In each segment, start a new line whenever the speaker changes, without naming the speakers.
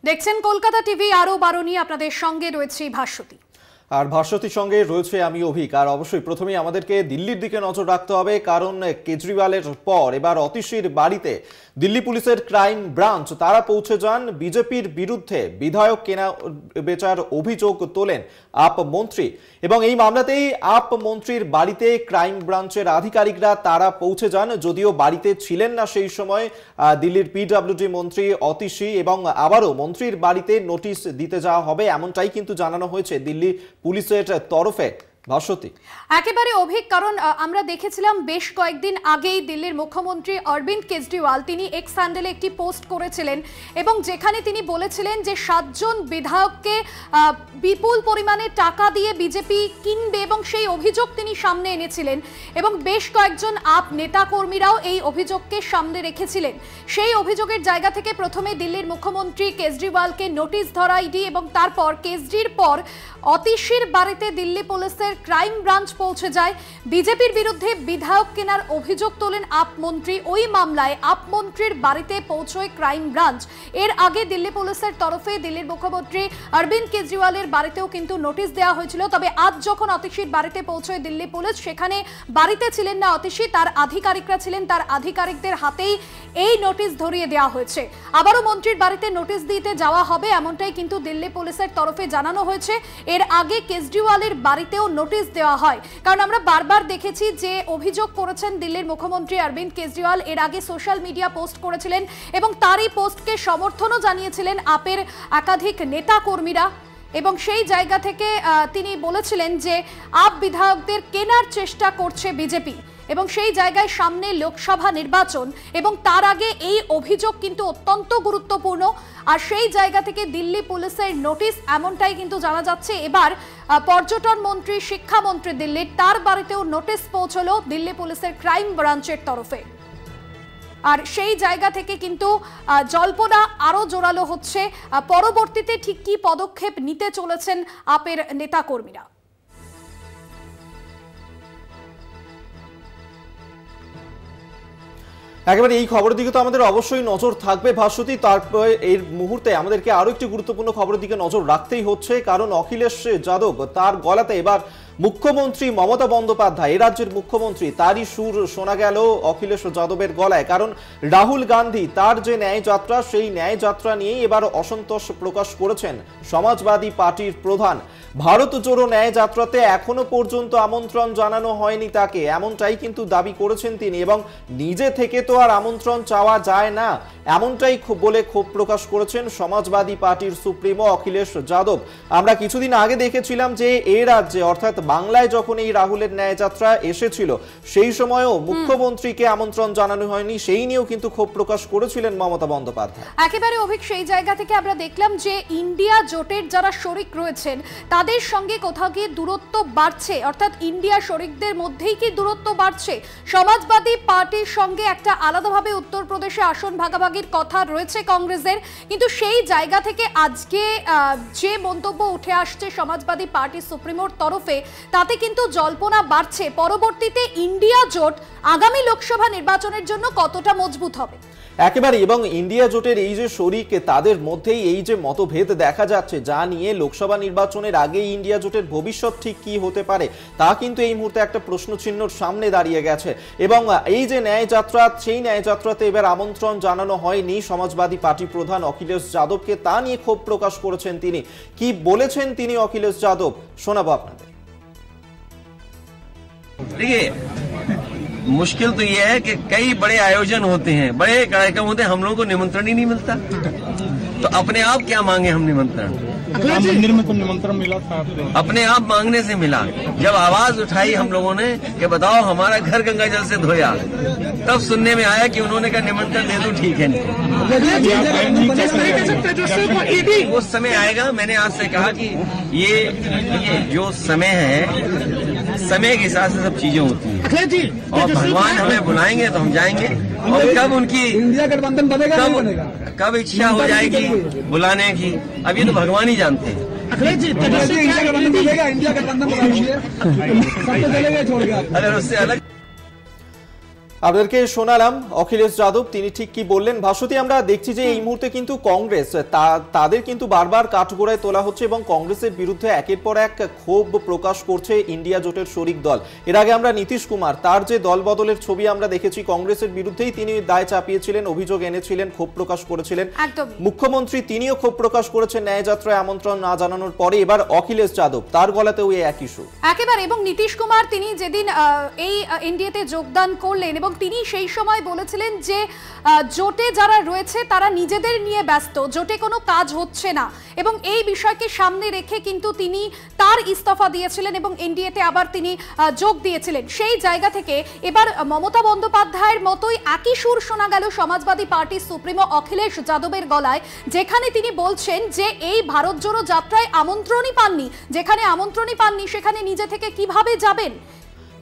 দেখছেন কলকাতা টিভি আরো 12 নিয়ে আপনাদের সঙ্গে রয়েছে ভাস্বতী
আর ভাস্বতীর সঙ্গে রয়েছে আমি অভিক। আর অবশ্যই প্রথমেই আমাদেরকে দিল্লির দিকে নজর রাখতে হবে, কারণ কেজরিওয়ালের পর এবার অতীশীর বাড়িতে দিল্লি পুলিশের ক্রাইম ব্রাঞ্চ তারা পৌঁছে যান। বিজেপির বিরুদ্ধে বিধায়ক কেনা বেচার অভিযোগ তোলেন আপ মন্ত্রী, এবং এই মামলাতেই আপ মন্ত্রীর বাড়িতে ক্রাইম ব্রাঞ্চের আধিকারিকরা তারা পৌঁছে যান। যদিও বাড়িতে ছিলেন না সেই সময় দিল্লির পিডব্লিউডি মন্ত্রী অতীশী, এবং আবারও মন্ত্রীর বাড়িতে নোটিশ দিতে যাওয়া হবে এমনটাই কিন্তু জানানো হয়েছে দিল্লি পুলিশের তরফে। ভাস্বতী,
একেবারে অভিক, কারণ আমরা দেখেছিলাম বেশ কয়েকদিন আগেই দিল্লির মুখ্যমন্ত্রী অরবিন্দ কেজরিওয়াল তিনি এক্স হ্যান্ডেলে একটি পোস্ট করেছিলেন, এবং যেখানে তিনি বলেছিলেন যে 7 জন বিধায়ককে বিপুল পরিমাণে টাকা দিয়ে বিজেপি কিনবে, এবং সেই অভিযোগ তিনি সামনে এনেছিলেন, এবং বেশ কয়েকজন আপ নেতাকর্মীরাও এই অভিযোগকে সামনে রেখেছিলেন। সেই অভিযোগের জায়গা থেকে প্রথমে দিল্লির মুখ্যমন্ত্রী কেজরিওয়ালকে নোটিশ ধরা ইডি, এবং তারপর কেজরির পর অতীশীর বাড়িতে দিল্লি পুলিশের ক্রাইম ব্রাঞ্চ পৌঁছে যায়। বিজেপির বিরুদ্ধে বিধায়ক কেনার অভিযোগ তোলেন আপ মন্ত্রী। ওই মামলায় আপ মন্ত্রীর বাড়িতে পৌঁছয় ক্রাইম ব্রাঞ্চ। এর আগে দিল্লি পুলিশের তরফে দিল্লির মুখ্যমন্ত্রী অরবিন্দ কেজরিওয়ালের বাড়িতেও কিন্তু নোটিশ দেওয়া হয়েছিল। তবে আজ যখন অতীশীর বাড়িতে পৌঁছয় দিল্লি পুলিশ, সেখানে বাড়িতে ছিলেন না অতীশী, তার আধিকারিকরা ছিলেন। তার আধিকারিকদের হাতেই এই নোটিশ ধরিয়ে দেওয়া হয়েছে। আবারও মন্ত্রীর বাড়িতে নোটিশ দিতে যাওয়া হবে এমনটাই কিন্তু দিল্লি পুলিশের তরফে জানানো হয়েছে। এর আগে কেজরিওয়ালের বাড়িতেও নোটিশ দেওয়া হয়, কারণ আমরা বারবার দেখেছি যে অভিযোগ করেছেন দিল্লির মুখ্যমন্ত্রী অরবিন্দ কেজরিওয়াল। এর আগে সোশ্যাল মিডিয়া পোস্ট করেছিলেন, এবং তারই পোস্টকে সমর্থনও জানিয়েছিলেন আপের একাধিক নেতা কর্মীরা, এবং সেই জায়গা থেকে তিনি বলেছিলেন যে আপ বিধায়কদের কেনার চেষ্টা করছে বিজেপি, এবং সেই জায়গায় সামনে লোকসভা নির্বাচন, এবং তার আগে এই অভিযোগ কিন্তু অত্যন্ত গুরুত্বপূর্ণ। আর সেই জায়গা থেকে দিল্লি পুলিশের নোটিশ এমনটাই কিন্তু জানা যাচ্ছে। এবার পর্যটন মন্ত্রী, শিক্ষামন্ত্রী দিল্লির, তার বাড়িতেও নোটিশ পৌঁছলো দিল্লি পুলিশের ক্রাইম ব্রাঞ্চের তরফে। আর সেই জায়গা থেকে কিন্তু জল্পনা আরো জোরালো হচ্ছে পরবর্তীতে ঠিক কি পদক্ষেপ নিতে চলেছেন আপের নেতাকর্মীরা।
একেবারে এই খবরের দিকে তো আমাদের অবশ্যই নজর থাকবে ভাস্বতী। তারপরে এই মুহূর্তে আমাদেরকে আরো একটি গুরুত্বপূর্ণ খবরের দিকে নজর রাখতেই হচ্ছে, কারণ অখিলেশ যাদব তার গলাতে এবার মুখ্যমন্ত্রী মমতা বন্দ্যোপাধ্যায়, এ রাজ্যের মুখ্যমন্ত্রী, তারই সুর শোনা গেল অখিলেশ যাদবের গলায়। কারণ রাহুল গান্ধী তার যে ন্যায় যাত্রা, সেই ন্যায় যাত্রা নিয়েই এবার অসন্তোষ প্রকাশ করেছেন সমাজবাদী পার্টির প্রধান। ভারত জোড়ো ন্যায় যাত্রাতে এখনো পর্যন্ত আমন্ত্রণ জানানো হয়নি তাকে, এমনটাই কিন্তু দাবি করেছেন তিনি, এবং নিজে থেকে তো আর আমন্ত্রণ চাওয়া যায় না এমনটাই বলে ক্ষোভ প্রকাশ করেছেন সমাজবাদী পার্টির সুপ্রিমো অখিলেশ যাদব। আমরা কিছুদিন আগে দেখেছিলাম যে এই রাজ্যে অর্থাৎ বাংলায় যখন এই রাহুলের ন্যায় যাত্রা এসেছিল, সেই সময়ও মুখ্যমন্ত্রীকে আমন্ত্রণ জানানো হয়নি, সেই নিয়েও কিন্তু ক্ষোভ প্রকাশ করেছিলেন মমতা বন্দ্যোপাধ্যায়।
একেবারে অভিক, সেই জায়গা থেকে আমরা দেখলাম যে ইন্ডিয়া জোটের যারা শরিক রয়েছেন তাদের সঙ্গে কোথাও গিয়ে দূরত্ব বাড়ছে, অর্থাৎ ইন্ডিয়া শরিকদের মধ্যেই কি দূরত্ব বাড়ছে। সমাজবাদী পার্টির সঙ্গে একটা আলাদাভাবে উত্তরপ্রদেশে আসন ভাগাভাগির কথা রয়েছে কংগ্রেসের, কিন্তু সেই জায়গা থেকে আজকে যে মন্তব্য উঠে আসছে সমাজবাদী পার্টি সুপ্রিমোর তরফে, তাতে কিন্তু জল্পনা বাড়ছে পরবর্তীতে ইন্ডিয়া জোট আগামী লোকসভা নির্বাচনের জন্য কতটা মজবুত হবে।
একেবারে, এবং ইন্ডিয়া জোটের এই যে শরিক তাদের মধ্যেই এই যে মতভেদ দেখা যাচ্ছে, যা নিয়ে লোকসভা নির্বাচনের আগে ইন্ডিয়া জোটের ভবিষ্যৎ ঠিক কি হতে পারে তা কিন্তু এই মুহূর্তে একটা প্রশ্নচিহ্নর সামনে দাঁড়িয়ে গেছে। এবং এই যে ন্যায় যাত্রা, সেই ন্যায় যাত্রাতে এবার আমন্ত্রণ জানানো হয়নি সমাজবাদী পার্টি প্রধান অখিলেশ যাদবকে, তা নিয়ে ক্ষোভ প্রকাশ করেছেন তিনি। কি বলেছেন তিনি অখিলেশ যাদব, শোনাবো আপনাদের।
मुश्किल तो ये है कि कई बड़े आयोजन होते हैं, बड़े कार्यक्रम होते हैं, हम लोगों को निमंत्रण ही नहीं मिलता, तो अपने आप क्या मांगे हम निमंत्रण?
मंदिर में तो निमंत्रण मिला था,
अपने आप मांगने से मिला। जब आवाज उठाई हम लोगों ने कि बताओ हमारा घर गंगा जल से धोया, तब सुनने में आया कि उन्होंने कहा निमंत्रण दे दो, ठीक है। वो समय आएगा। मैंने आज से कहा कि ये जो समय है, समय के हिसाब से सब चीजें होती हैं, और भगवान हमें बुलाएंगे तो हम जाएंगे, और कब उनकी
इंडिया गठबंधन बनेगा नहीं बनेगा,
कब इच्छा हो जाएगी बुलाने की, अब ये तो भगवान ही जानते हैं।
इंडिया गठबंधन बनेगा, इंडिया गठबंधन बनाइए, सब तो चलेगा छोड़ के।
अगर उससे अलग
আপনাদেরকে শোনালাম অখিলেশ যাদব তিনি ঠিক কি বললেন। ভাস্বতী, আমরা দেখছি যে এই মুহূর্তে কিন্তু কংগ্রেস তাদের কিন্তু বারবার কাঠগোড়ায় তোলা হচ্ছে এবং কংগ্রেসের বিরুদ্ধে একের পর এক ক্ষোভ প্রকাশ করছে ইন্ডিয়া জোটের শরিক দল। এর আগে আমরা নীতিশ কুমার তার যে দল বদলের ছবি আমরা দেখেছি, কংগ্রেসের বিরুদ্ধেই তিনি দায় চাপিয়েছিলেন, অভিযোগ এনেছিলেন, ক্ষোভ প্রকাশ করেছিলেন। মুখ্যমন্ত্রী তিনিও ক্ষোভ প্রকাশ করেছেন ন্যায়যাত্রায় আমন্ত্রণ না জানানোর পরে। এবার অখিলেশ যাদব তার গলাতেও এই একই সুর
একেবারে। এবং নীতিশ কুমার তিনি যেদিন এই এনডিএতে যোগদান করলেন এবং তিনি সেই সময় বলেছিলেন যে জোটে যারা রয়েছে তারা নিজেদের নিয়ে ব্যস্ত, জোটে কোনো কাজ হচ্ছে না, এবং এই বিষয়কে সামনে রেখে কিন্তু তিনি তার ইস্তফা দিয়েছিলেন এবং এনডিএতে আবার তিনি যোগ দিয়েছিলেন। সেই জায়গা থেকে এবার মমতা বন্দ্যোপাধ্যায়ের মতোই একই সুর শোনা গেল সমাজবাদী পার্টির সুপ্রিমো অখিলেশ যাদবের গলায়, যেখানে তিনি বলছেন যে এই ভারত জোড়ো যাত্রায় আমন্ত্রণই পাননি, যেখানে আমন্ত্রণই পাননি সেখানে নিজে থেকে কিভাবে যাবেন।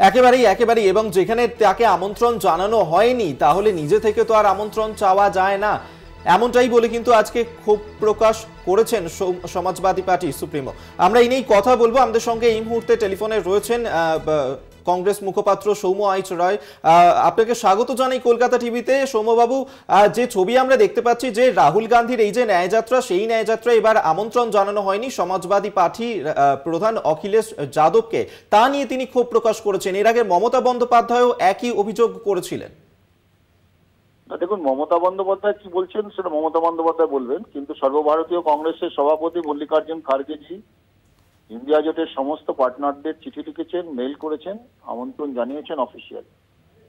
একেবারেই এবং যেখানে তাকে আমন্ত্রণ জানানো হয়নি তাহলে নিজে থেকে তো আর আমন্ত্রণ চাওয়া যায় না, এমনটাই বলে কিন্তু আজকে ক্ষোভ প্রকাশ করেছেন সমাজবাদী পার্টি সুপ্রিমো। আমরা এই নিয়েই কথা বলবো। আমাদের সঙ্গে এই মুহূর্তে টেলিফোনে রয়েছেন কংগ্রেস মুখপাত্র সৌম্য আইচ রায়। আপনাকে স্বাগত জানাই কলকাতা টিভিতে। সৌম্যবাবু, যে ছবি আমরা দেখতে পাচ্ছি যে রাহুল গান্ধীর এই যে ন্যায়যাত্রা, সেই ন্যায়যাত্রা এবার আমন্ত্রণ জানানো হয়নি সমাজবাদী পার্টির প্রধান অখিলেশ যাদবকে, তা নিয়ে তিনি ক্ষোভ প্রকাশ করেছেন। এর আগে মমতা বন্দ্যোপাধ্যায়ও একই অভিযোগ করেছিলেন।
দেখুন, মমতা বন্দ্যোপাধ্যায় কি বলছেন সেটা মমতা বন্দ্যোপাধ্যায় বলবেন, কিন্তু সর্বভারতীয় কংগ্রেসের সভাপতি মল্লিকার্জুন খার্গেজি ইন্ডিয়া জোটের সমস্ত পার্টনারদের চিঠি লিখেছেন, মেইল করেছেন, আমন্ত্রণ জানিয়েছেন অফিসিয়াল।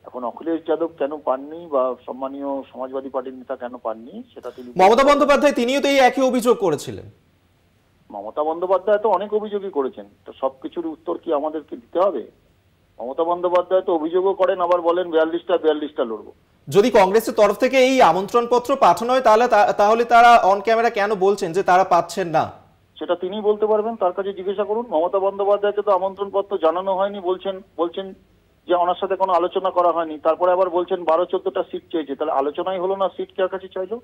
এখন অখিলেশ যাদব কেন পাননি বা সম্মানীয় সমাজবাদী পার্টির নেতা কেন পাননি সেটা তিনি,
মমতা বন্দ্যোপাধ্যায় তিনিও তো এই একই অভিযোগ করেছিলেন।
মমতা বন্দ্যোপাধ্যায় তো অনেক অভিযোগই করেছেন, তো সবকিছুর উত্তর কি আমাদেরকে দিতে হবে? মমতা বন্দ্যোপাধ্যায় তো অভিযোগও করেন, আবার বলেন 42টা লড়বো।
যদি কংগ্রেসের তরফ থেকে এই আমন্ত্রণ পত্র পাঠানো হয় তাহলে তারা অন ক্যামেরা কেন বলছেন যে তারা পাচ্ছেন না?
সেটা তিনি বলতে পারবেন, তার কাছে জিজ্ঞাসা করুন। মমতা বন্দ্যোপাধ্যায়কে তো আমন্ত্রণ পত্র জানানো হয়নি, বলছেন যে ওনার সাথে কোনো আলোচনা করা হয়নি, তারপরে আবার বলছেন 12-14টা সিট চেয়েছে। তাহলে আলোচনাই হলো না, সিট কার কাছে চাইলো?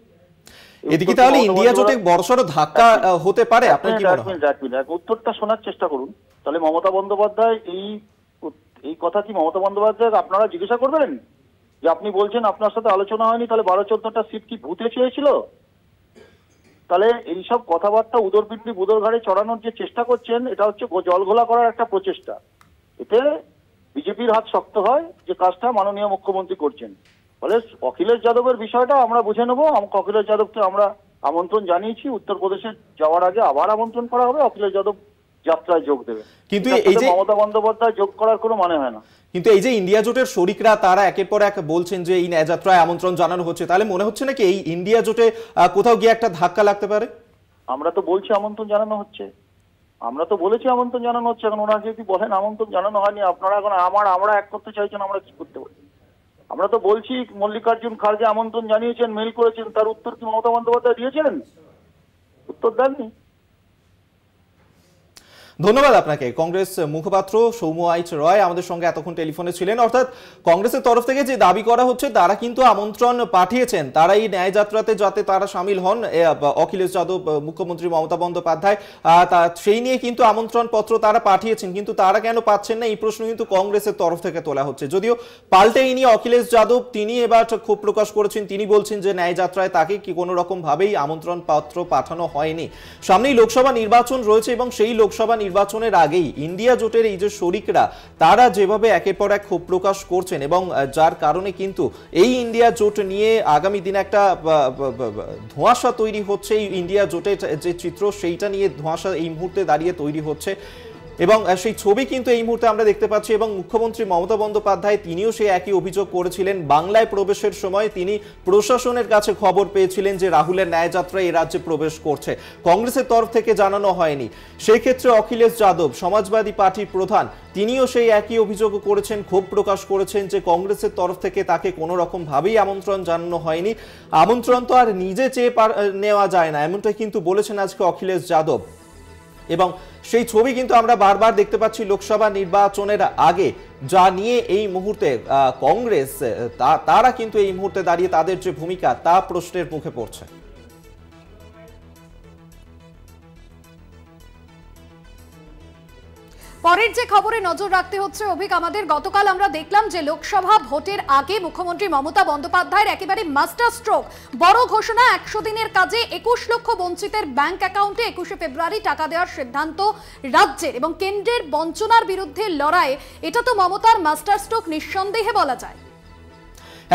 এদিকে তাহলে ইন্ডিয়া জোটে বড়সড় ধাক্কা হতে পারে, আপনার কি মনে হয়?
উত্তরটা শোনার চেষ্টা করুন। তাহলে মমতা বন্দ্যোপাধ্যায় এই কথা কি মমতা বন্দ্যোপাধ্যায় আপনারা জিজ্ঞাসা করবেন যে আপনি বলছেন আপনার সাথে আলোচনা হয়নি, তাহলে 12-14টা সিট কি ভূতে চেয়েছিল? তাহলে এইসব কথাবার্তা উদরপিণ্ডি বুদর ঘাড়ে চড়ানোর যে চেষ্টা করছেন, এটা হচ্ছে জল ঘোলা করার একটা প্রচেষ্টা। এতে বিজেপির হাত শক্ত হয়, যে কাজটা মাননীয় মুখ্যমন্ত্রী করছেন। ফলে অখিলেশ যাদবের বিষয়টা আমরা বুঝে নেবো। অখিলেশ যাদবকে আমরা আমন্ত্রণ জানিয়েছি, উত্তরপ্রদেশে যাওয়ার আগে আবার আমন্ত্রণ করা হবে, অখিলেশ যাদব যাত্রায় যোগ দেবে। কিন্তু এই যে মমতা বন্দ্যোপাধ্যায় যোগ করার কোনো মানে হয় না।
কিন্তু এই যে ইন্ডিয়া জোটের শরিকরা তারা একের পর এক বলছেন যে এই ন্যায়যাত্রায় আমন্ত্রণ জানানো হচ্ছে, তাহলে মনে হচ্ছে নাকি এই ইন্ডিয়া জোটে কোথাও গিয়ে একটা ধাক্কা লাগতে পারে?
আমরা তো বলছি আমন্ত্রণ জানানো হচ্ছে, আমরা তো বলেছি আমন্ত্রণ জানানো হচ্ছে। এখন ওনারা যদি বলেন আমন্ত্রণ জানানো হয়নি, আপনারা এখন আমরা এক করতে চাইছেন, আমরা কি করতে পারি? আমরা তো বলছি মল্লিকার্জুন খার্গে আমন্ত্রণ জানিয়েছেন, মেইল করেছেন, তার উত্তর কি মমতা বন্দ্যোপাধ্যায় দিয়েছেন? উত্তর দেননি।
ধন্যবাদ আপনাকে। কংগ্রেস মুখপাত্র সৌম্য আইচ রয় আমাদের সঙ্গে এতক্ষণ টেলিফোনে ছিলেন। অর্থাৎ কংগ্রেসের তরফ থেকে যে দাবি করা হচ্ছে তারা কিন্তু আমন্ত্রণ পাঠিয়েছেন, তারা এই ন্যায়যাত্রাতে যাতে তারা সামিল হন অখিলেশ যাদব, মুখ্যমন্ত্রী মমতা বন্দ্যোপাধ্যায়, সেই নিয়ে কিন্তু আমন্ত্রণ পত্র তারা পাঠিয়েছেন, কিন্তু তারা কেন পাচ্ছেন না এই প্রশ্ন কিন্তু কংগ্রেসের তরফ থেকে তোলা হচ্ছে। যদিও পাল্টে এই নিয়ে অখিলেশ যাদব তিনি এবার ক্ষোভ প্রকাশ করেছেন, তিনি বলছেন যে ন্যায়যাত্রায় তাকে কি কোনো রকম ভাবেই আমন্ত্রণ পত্র পাঠানো হয়নি। সামনেই লোকসভা নির্বাচন রয়েছে এবং সেই লোকসভা নির্বাচনের আগেই ইন্ডিয়া জোটের এই যে শরিকরা তারা যেভাবে একের পর এক ক্ষোভ প্রকাশ করছেন এবং যার কারণে কিন্তু এই ইন্ডিয়া জোট নিয়ে আগামী দিনে একটা ধোঁয়াশা তৈরি হচ্ছে। এই ইন্ডিয়া জোটের যে চিত্র সেইটা নিয়ে ধোঁয়াশা এই মুহূর্তে দাঁড়িয়ে তৈরি হচ্ছে এবং সেই ছবি কিন্তু এই মুহূর্তে আমরা দেখতে পাচ্ছি। এবং মুখ্যমন্ত্রী মমতা বন্দ্যোপাধ্যায় তিনিও সেই একই অভিযোগ করেছিলেন। বাংলায় প্রবেশের সময় তিনি প্রশাসনের কাছে খবর পেয়েছিলেন যে রাহুলের ন্যায়যাত্রা এই রাজ্যে প্রবেশ করছে, কংগ্রেসের তরফ থেকে জানানো হয়নি। সেই ক্ষেত্রে অখিলেশ যাদব সমাজবাদী পার্টির প্রধান তিনিও সেই একই অভিযোগ করেছেন, ক্ষোভ প্রকাশ করেছেন যে কংগ্রেসের তরফ থেকে তাকে কোনো রকম ভাবেই আমন্ত্রণ জানানো হয়নি। আমন্ত্রণ তো আর নিজে চেয়ে নেওয়া যায় না, এমনটাই কিন্তু বলেছেন আজকে অখিলেশ যাদব। এবং সেই ছবি কিন্তু আমরা বারবার দেখতে পাচ্ছি লোকসভা নির্বাচনের আগে, যা নিয়ে এই মুহূর্তে কংগ্রেস তারা কিন্তু এই মুহূর্তে দাঁড়িয়ে তাদের যে ভূমিকা তা প্রশ্নের মুখে পড়ছে।
পরের যে খবরে নজর রাখতে হচ্ছে অভিক, আমাদের গতকাল আমরা দেখলাম যে লোকসভা ভোটের আগে মুখ্যমন্ত্রী মমতা বন্দ্যোপাধ্যায়ের একেবারে মাস্টার স্ট্রোক বড় ঘোষণা। 100 দিনের কাজে 21 লক্ষ বঞ্চিতের ব্যাংক অ্যাকাউন্টে 21শে ফেব্রুয়ারি টাকা দেওয়ার সিদ্ধান্ত রাজ্যের, এবং কেন্দ্রের বঞ্চনার বিরুদ্ধে লড়াই। এটা তো মমতার মাস্টার স্ট্রোক নিঃসন্দেহে বলা যায়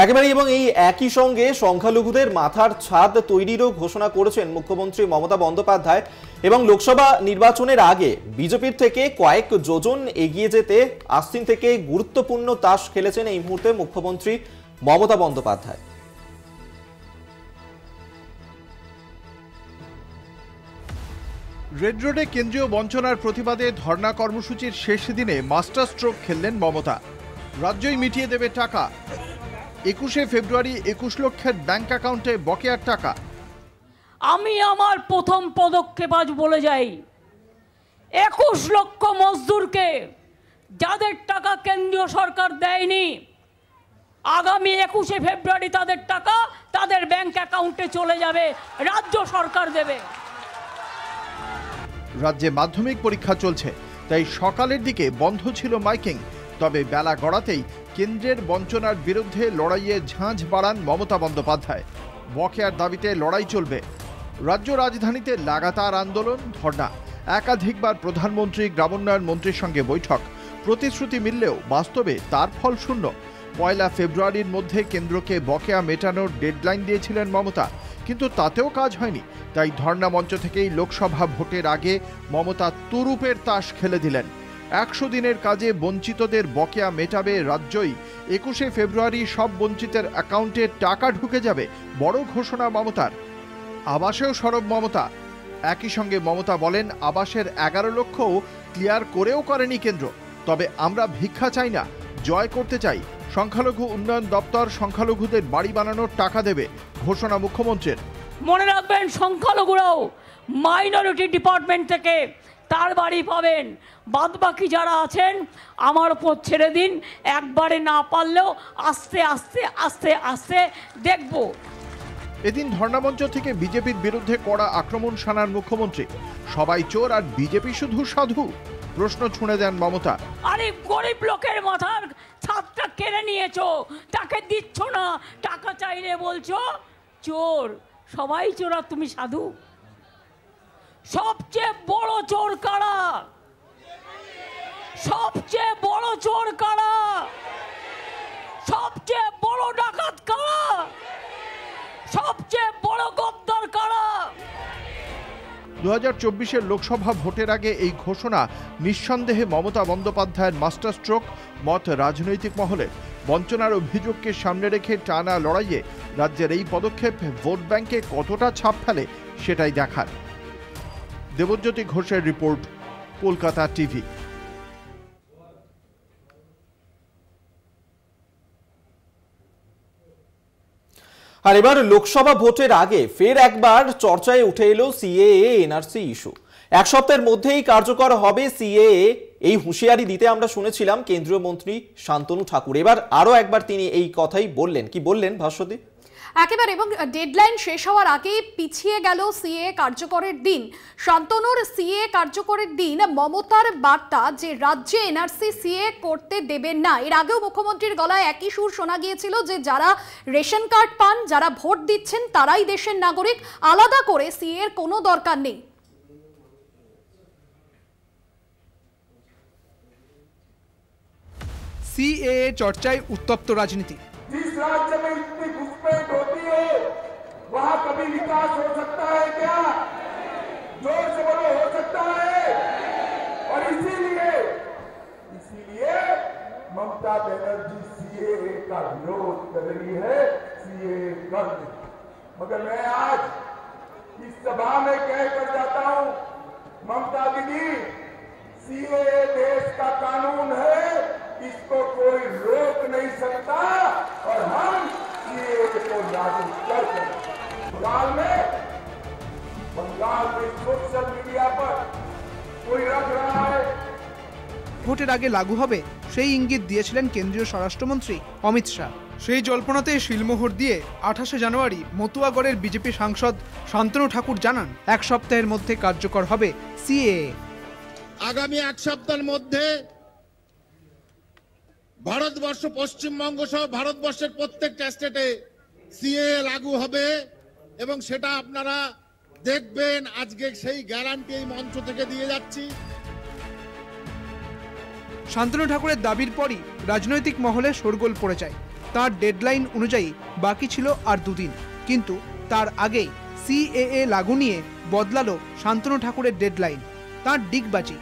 একেবারে। এবং এই একই সঙ্গে সংখ্যালঘুদের মাথার ছাদ তৈরিরও ঘোষণা করেছেন মুখ্যমন্ত্রী মমতা বন্দ্যোপাধ্যায়। এবং লোকসভা নির্বাচনের আগে বিজেপির থেকে কয়েক যোজন এগিয়ে যেতে আস্তিন থেকে গুরুত্বপূর্ণ তাস খেলেছেন এই মুহূর্তে মুখ্যমন্ত্রী মমতা বন্দ্যোপাধ্যায়।
রেড রোডে কেন্দ্রীয় বঞ্চনার প্রতিবাদে ধর্ণা কর্মসূচির শেষ দিনে মাস্টার স্ট্রোক খেললেন মমতা। রাজ্যই মিটিয়ে দেবে টাকা। 21শে ফেব্রুয়ারি 21 লক্ষের ব্যাংক অ্যাকাউন্টে বকেয়ার টাকা।
আমি আমার প্রথম পদক্ষেপ আজ বলে যাই, 21 লক্ষ মজদুরকে যাদের টাকা কেন্দ্রীয় সরকার দেয়নি, আগামী 21শে ফেব্রুয়ারি তাদের টাকা তাদের ব্যাংক অ্যাকাউন্টে চলে যাবে, রাজ্য সরকার দেবে।
রাজ্যে মাধ্যমিক পরীক্ষা চলছে, তাই সকালের দিকে বন্ধ ছিল মাইকিং। তবে বেলা গড়াতেই কেন্দ্রের বঞ্চনার বিরুদ্ধে লড়াইয়ে ঝাঁঝ বাড়ান মমতা বন্দ্যোপাধ্যায়। বকেয়ার দাবিতে লড়াই চলবে। রাজ্য রাজধানীতে লাগাতার আন্দোলন, ধর্ণা। একাধিকবার প্রধানমন্ত্রী, গ্রামোন্নয়ন মন্ত্রীর সঙ্গে বৈঠক। প্রতিশ্রুতি মিললেও বাস্তবে তার ফল শূন্য। 1 ফেব্রুয়ারির মধ্যে কেন্দ্রকে বকেয়া মেটানোর ডেডলাইন দিয়েছিলেন মমতা, কিন্তু তাতেও কাজ হয়নি। তাই ধর্ণা মঞ্চ থেকেই লোকসভা ভোটের আগে মমতা তুরুপের তাস খেলে দিলেন। 100 দিনের কাজে বঞ্চিতদের বকেয়া মেটাবে রাজ্যই। 21শে ফেব্রুয়ারি সব বঞ্চিতের অ্যাকাউন্টে টাকা ঢুকে যাবে, বড় ঘোষণা মমতার। আবাসেও সরব মমতা। একই সঙ্গে মমতা বলেন, আবাসের 11 লক্ষও ক্লিয়ার করেও করেনি কেন্দ্র। তবে আমরা ভিক্ষা চাই না, জয় করতে চাই। সংখ্যালঘু উন্নয়ন দপ্তর সংখ্যালঘুদের বাড়ি বানানোর টাকা দেবে, ঘোষণা মুখ্যমন্ত্রীর।
মনে রাখবেন, সংখ্যালঘুরাও মাইনরিটি ডিপার্টমেন্ট থেকে তার বাড়ি পাবেন। বাদবাকি যারা আছেন আমার উপর ছেড়ে দিন, একবারে না পারলেও আস্তে আস্তে আস্তে আস্তে দেখব।
এদিন ধর্ণামঞ্চ থেকে বিজেপির বিরুদ্ধে কড়া আক্রমণ শানান মুখ্যমন্ত্রী। সবাই চোর আর বিজেপি শুধু সাধু, প্রশ্ন ছুঁড়ে দেন মমতা।
আরে গরিব লোকের মাথার ছাদটা কেড়ে নিয়েছো, তাকে দিচ্ছ না, টাকা চাইলে বলছো চোর। সবাই চোর আর তুমি সাধু। সবচেয়ে বড় চোর কারা? সবচেয়ে বড় চোর কারা? সবচেয়ে বড় ডাকাত কারা? সবচেয়ে বড় গদ্দার কারা?
2024-এর লোকসভা ভোটের আগে এই ঘোষণা নিঃসন্দেহে মমতা বন্দ্যোপাধ্যায়ের মাস্টার স্ট্রোক, মত রাজনৈতিক মহলে। বঞ্চনার অভিযোগকে সামনে রেখে টানা লড়াইয়ে রাজ্যের এই পদক্ষেপ ভোট ব্যাংকে কতটা ছাপ ফেলে সেটাই দেখার। দেবজ্যোতি ঘোষের রিপোর্ট, কলকাতা টিভি।
আর এবার লোকসভা ভোটের আগে ফের একবার চর্চায় উঠে এলো সিএএ এনআরসি ইস্যু। এক সপ্তাহের মধ্যেই কার্যকর হবে সিএএ, এই হুঁশিয়ারি দিতে আমরা শুনেছিলাম কেন্দ্রীয় মন্ত্রী শান্তনু ঠাকুর। এবার আরো একবার তিনি এই কথাই বললেন। কি বললেন ভাস্বতী?
একেবারে, এবং ডেডলাইন শেষ হওয়ার আগে পিছিয়ে গেল সিএ কার্যকরের দিন। শান্তনুর সিএ কার্যকরের দিন, মমতার বার্তা যে রাজ্যে এনআরসি সিএ করতে দেবেন না। এর আগেও মুখ্যমন্ত্রীর গলায় একই সুর শোনা গিয়েছিল যে যারা রেশন কার্ড পান, যারা ভোট দিচ্ছেন তারাই দেশের নাগরিক, আলাদা করে সিএ এর কোনো দরকার নেই।
सीएए चर्चाएं उत्तप्त राजनीति।
जिस राज्य में इतनी घुसपैठ होती है वहां कभी विकास हो सकता है क्या? जोर से बोलो, हो सकता है? और इसीलिए ममता बनर्जी सीएए का विरोध कर रही है। सीएए कर, मगर मैं आज इस सभा में कहकर जाता हूं, ममता दीदी, सीएए देश का कानून है, इसको कोई रोक नहीं सकता और हम सीएए को लागू करते हैं। बंगाल में सोशल मीडिया पर कोई रख रहा है
ভোটের আগে লাগু হবে সেই ইঙ্গিত দিয়েছিলেন কেন্দ্রীয় স্বরাষ্ট্রমন্ত্রী অমিত শাহ। সেই জল্পনাতে শিলমোহর দিয়ে 28শে জানুয়ারি মতুয়াগড়ের বিজেপি সাংসদ শান্তনু ঠাকুর জানান, এক সপ্তাহের মধ্যে কার্যকর হবে সিএএ।
আগামী এক সপ্তাহের মধ্যে ভারতবর্ষ, পশ্চিমবঙ্গ সহ ভারতবর্ষের প্রত্যেকটা স্টেটে সিএএ লাগু হবে এবং সেটা আপনারা দেখবেন। আজকে সেই গ্যারান্টি এই মঞ্চ থেকে দিয়ে যাচ্ছি।
শান্তনু ঠাকুরের দাবির পরই রাজনৈতিক মহলে শোরগোল পড়ে যায়। তার ডেডলাইন অনুযায়ী বাকি ছিল আর 2 দিন, কিন্তু তার আগেই সিএএ লাগু নিয়ে বদলালো শান্তনু ঠাকুরের ডেডলাইন। তার ডিগবাজি।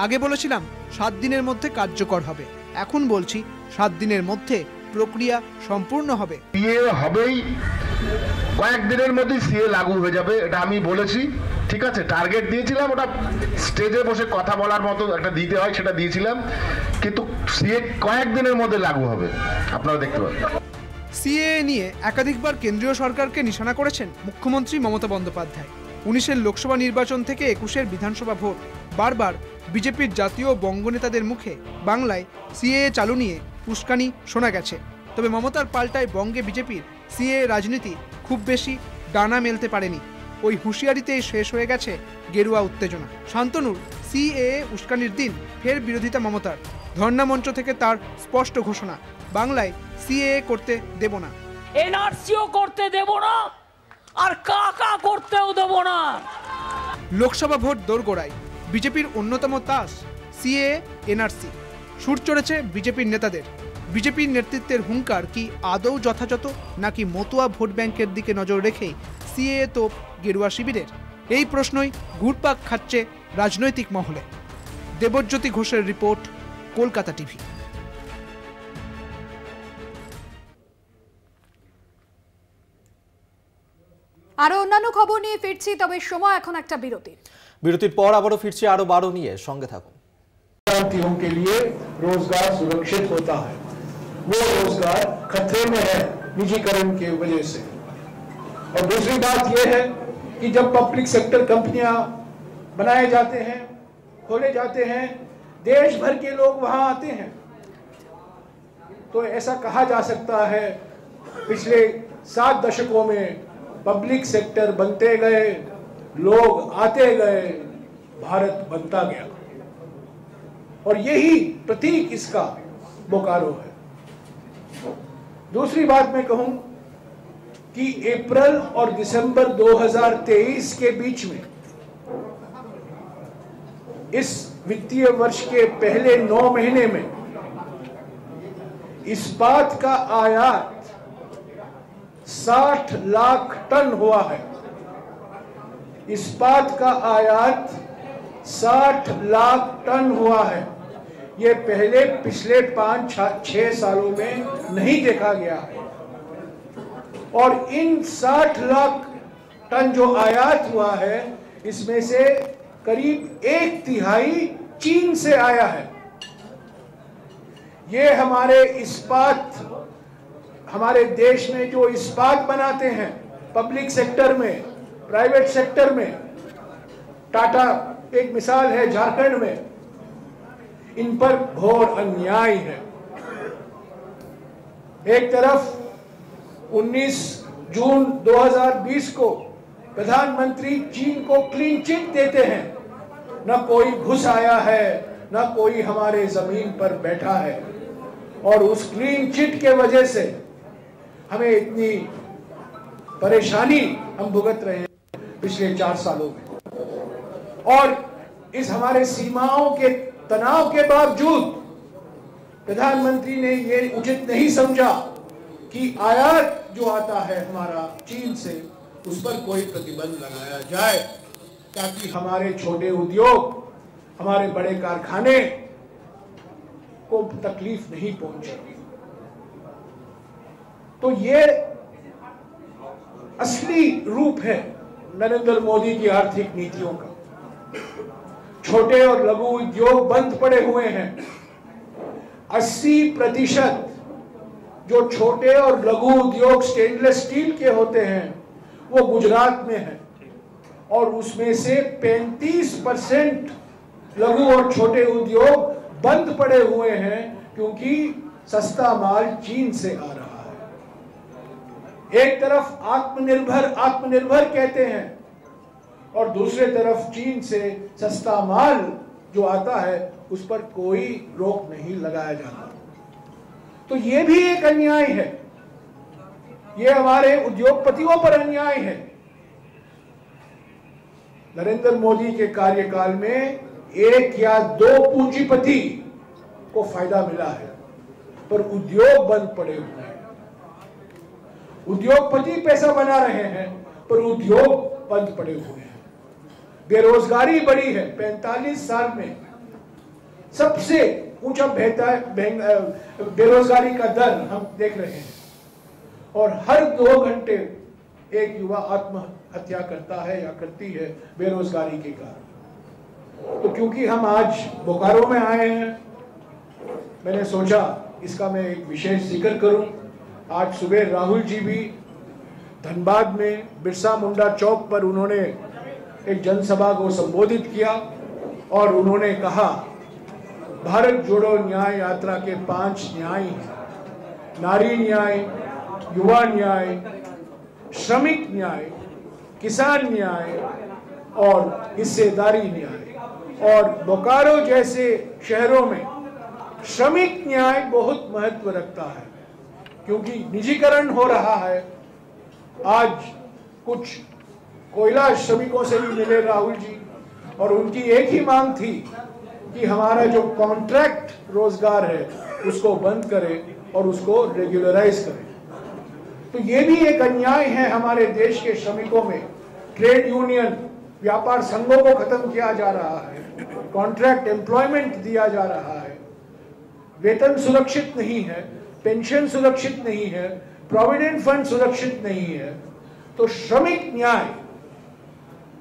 আগে বলেছিলাম 7 দিনের মধ্যে কার্যকর হবে, এখন বলছি 7 দিনের মধ্যে প্রক্রিয়া সম্পূর্ণ হবে।
সিএ হবেই, কয়েকদিনের মধ্যে সিএ লাগু হয়ে যাবে, এটা আমি বলেছি। ঠিক আছে, টার্গেট দিয়েছিলাম, ওটা স্টেজে বসে কথা বলার মতো একটা দিতে হয়, সেটা দিয়েছিলাম, কিন্তু সিএ কয়েকদিনের মধ্যে লাগু হবে, আপনারা দেখতে পাবেন।
সিএএ নিয়ে একাধিকবার কেন্দ্রীয় সরকারকে নিশানা করেছেন মুখ্যমন্ত্রী মমতা বন্দ্যোপাধ্যায়। 19-এর লোকসভা নির্বাচন থেকে 21-এর বিধানসভা ভোট, বারবার বিজেপির জাতীয় বঙ্গ নেতাদের মুখে বাংলায় সিএএ চালু নিয়ে উস্কানি শোনা গেছে। তবে মমতার পাল্টায় বঙ্গে বিজেপির সিএএ রাজনীতি খুব বেশি ডানা মেলতে পারেনি। ওই হুঁশিয়ারিতেই শেষ হয়ে গেছে গেরুয়া উত্তেজনা। শান্তনুর সিএএ উস্কানির দিন ফের বিরোধিতা মমতার। ধর্ণা মঞ্চ থেকে তার স্পষ্ট ঘোষণা, বাংলায় সিএএ করতে দেব না,
এনআরসিও করতে দেব না, আর কাকা করতেও দেব না।
লোকসভা ভোট দোরগোড়ায়, বিজেপির অন্যতম তাস সিএএ এনআরসি। সুর চড়েছে বিজেপির নেতাদের। বিজেপির নেতৃত্বের হুঙ্কার কি আদৌ যথাযথ, নাকি মতুয়া ভোট ব্যাংকের দিকে নজর রেখেই সিএএ তোপ গেরুয়া শিবিরের? এই প্রশ্নই ঘুরপাক খাচ্ছে রাজনৈতিক মহলে। দেবজ্যোতি ঘোষের রিপোর্ট, কলকাতা টিভি।
আরো অন্যান্য খবর নিয়ে ফিরছি, তবে সময় এখন একটা
বিরতির পর আবারও ফিরছি আরো 12 নিয়ে, সঙ্গে থাকুন।
के लिए रोजगार सुरक्षित होता है, वो रोजगार खतरे में है निजीकरण की वजह से। और दूसरी बात यह है कि जब पब्लिक सेक्टर कंपनियां बनाए जाते हैं, खोले जाते हैं, देश भर के लोग वहां आते हैं, तो ऐसा कहा जा सकता है पिछले 7 दशकों में पब्लिक सेक्टर बनते गए, लोग आते गए, भारत बनता गया। और यही प्रतीक इसका बोकारो है। दूसरी बात मैं कहूं कि अप्रैल और दिसंबर 2023 के बीच में, इस वित्तीय वर्ष के पहले 9 महीने में इस्पात का आयात 60 लाख टन हुआ है। इस्पात का आयात 60 लाख टन हुआ है। ये पहले पिछले 5-6 सालों में नहीं देखा गया है। और इन 60 लाख टन जो आयात हुआ है, इसमें से करीब 1/3 चीन से आया है। ये हमारे इस्पात, हमारे देश में जो इस्पात बनाते हैं पब्लिक सेक्टर में, प्राइवेट सेक्टर में, टाटा एक मिसाल है झारखंड में, इन पर घोर अन्याय है। एक तरफ 19 जून 2020 को प्रधानमंत्री चीन को क्लीन चिट देते हैं, न कोई घुस आया है, न कोई हमारे जमीन पर बैठा है। और उस क्लीन चिट के वजह से हमें इतनी परेशानी हम भुगत रहे हैं पिछले 4 सालों में। और इस हमारे सीमाओं के तनाव के बावजूद प्रधानमंत्री ने ये उचित नहीं समझा कि आयात जो आता है हमारा चीन से, उस पर कोई प्रतिबंध लगाया जाए, ताकि हमारे छोटे उद्योग, हमारे बड़े कारखाने को तकलीफ नहीं पहुंचे। तो ये असली रूप है नरेंद्र मोदी की आर्थिक नीतियों का। छोटे और लघु उद्योग बंद पड़े हुए हैं। 80% जो छोटे और लघु उद्योग स्टेनलेस स्टील के होते हैं वो गुजरात में है, और उसमें से 35% लघु और छोटे उद्योग बंद पड़े हुए हैं क्योंकि सस्ता माल चीन से आ रहा है। एक तरफ आत्मनिर्भर कहते हैं, और दूसरे तरफ चीन से सस्ता माल जो जो आता है उस पर कोई रोक नहीं लगाया जाता। तो ये भी एक अन्याय है, ये हमारे उद्योगपतियों पर अन्याय है। नरेंद्र मोदी के कार्यकाल में 1 या 2 पूंजीपति को फायदा मिला है, पर उद्योग बंद पड़े हुए हैं। उद्योगपति पैसा बना रहे हैं पर उद्योग बंद पड़े हुए हैं। बेरोजगारी बढ़ी है, 45 साल में सबसे ऊंचा बेरोजगारी का दर हम देख रहे हैं, और हर 2 घंटे एक युवा आत्महत्या करता है या करती है बेरोजगारी के कारण। तो क्योंकि हम आज बोकारो में आए हैं, मैंने सोचा इसका मैं एक विशेष जिक्र करूं। आज सुबह राहुल जी भी धनबाद में बिरसा मुंडा चौक पर उन्होंने एक जनसभा को संबोधित किया और उन्होंने कहा भारत जोड़ो न्याय यात्रा के 5 न्याय हैं, नारी न्याय, युवा न्याय, श्रमिक न्याय, किसान न्याय और हिस्सेदारी न्याय। और बोकारो जैसे शहरों में श्रमिक न्याय बहुत महत्व रखता है, क्योंकि निजीकरण हो रहा है। आज कुछ कोयला श्रमिकों से भी मिले राहुल जी, और उनकी एक ही मांग थी कि हमारा जो कॉन्ट्रैक्ट रोजगार है उसको बंद करें और उसको रेगुलराइज करें। तो ये भी एक अन्याय है हमारे देश के श्रमिकों में। ट्रेड यूनियन, व्यापार संघों को खत्म किया जा रहा है, कॉन्ट्रैक्ट एम्प्लॉयमेंट दिया जा रहा है, वेतन सुरक्षित नहीं है, पेंशन सुरक्षित नहीं है, प्रोविडेंट फंड सुरक्षित नहीं है। तो श्रमिक न्याय,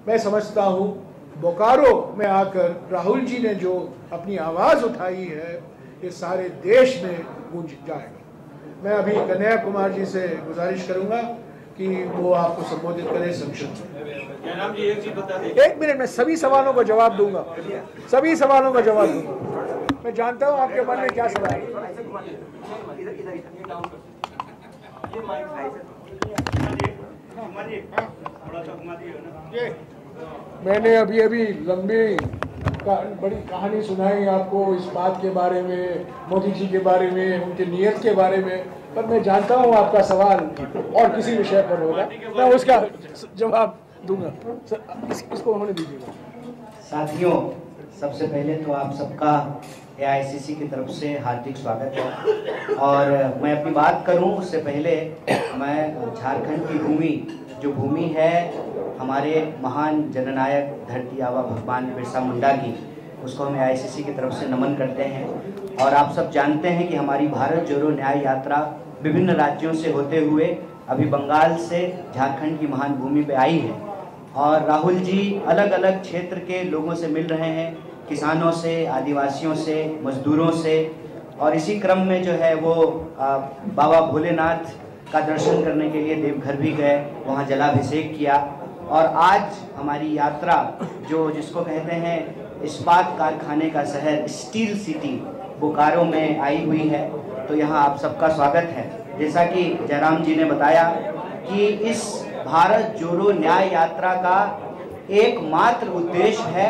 मैं समझता हूं बोकारो में आकर राहुल जी ने जो अपनी आवाज उठाई है, ये सारे देश में गूंज जाएगा। मैं अभी कन्हैया कुमार जी से गुजारिश करूंगा कि वो आपको संबोधित करें संसद में। 1 मिनट में सभी सवालों का जवाब दूंगा, सभी सवालों का जवाब दूंगा। मैं जानता हूं आपके मन में क्या सवाल है। मैंने अभी लंबी बड़ी कहानी सुनाई आपको इस बात के बारे में, मोदी जी के बारे में, उनके नियत के बारे में, पर मैं जानता हूं आपका सवाल और किसी विषय पर होगा, मैं उसका जवाब दूंगा। इसको उन्होंने दीजिएगा।
साथियों, सबसे पहले तो आप सबका AICC की तरफ से हार्दिक स्वागत है। और मैं अपनी बात करूं उससे पहले मैं झारखंड की भूमि, जो भूमि है हमारे महान जननायक धरती आबा भगवान बिरसा मुंडा की, उसको हम AICC की तरफ से नमन करते हैं। और आप सब जानते हैं कि हमारी भारत जोड़ो न्याय यात्रा विभिन्न राज्यों से होते हुए अभी बंगाल से झारखंड की महान भूमि पे आई है। और राहुल जी अलग अलग क्षेत्र के लोगों से मिल रहे हैं, किसानों से, आदिवासियों से, मजदूरों से, और इसी क्रम में जो है वो बाबा भोलेनाथ का दर्शन करने के लिए देवघर भी गए, वहाँ जलाभिषेक किया। और आज हमारी यात्रा जो जिसको कहते हैं इस्पात कारखाने का शहर, स्टील सिटी बोकारो में आई हुई है। तो यहाँ आप सबका स्वागत है। जैसा कि जयराम जी ने बताया कि इस भारत जोड़ो न्याय यात्रा का एकमात्र उद्देश्य है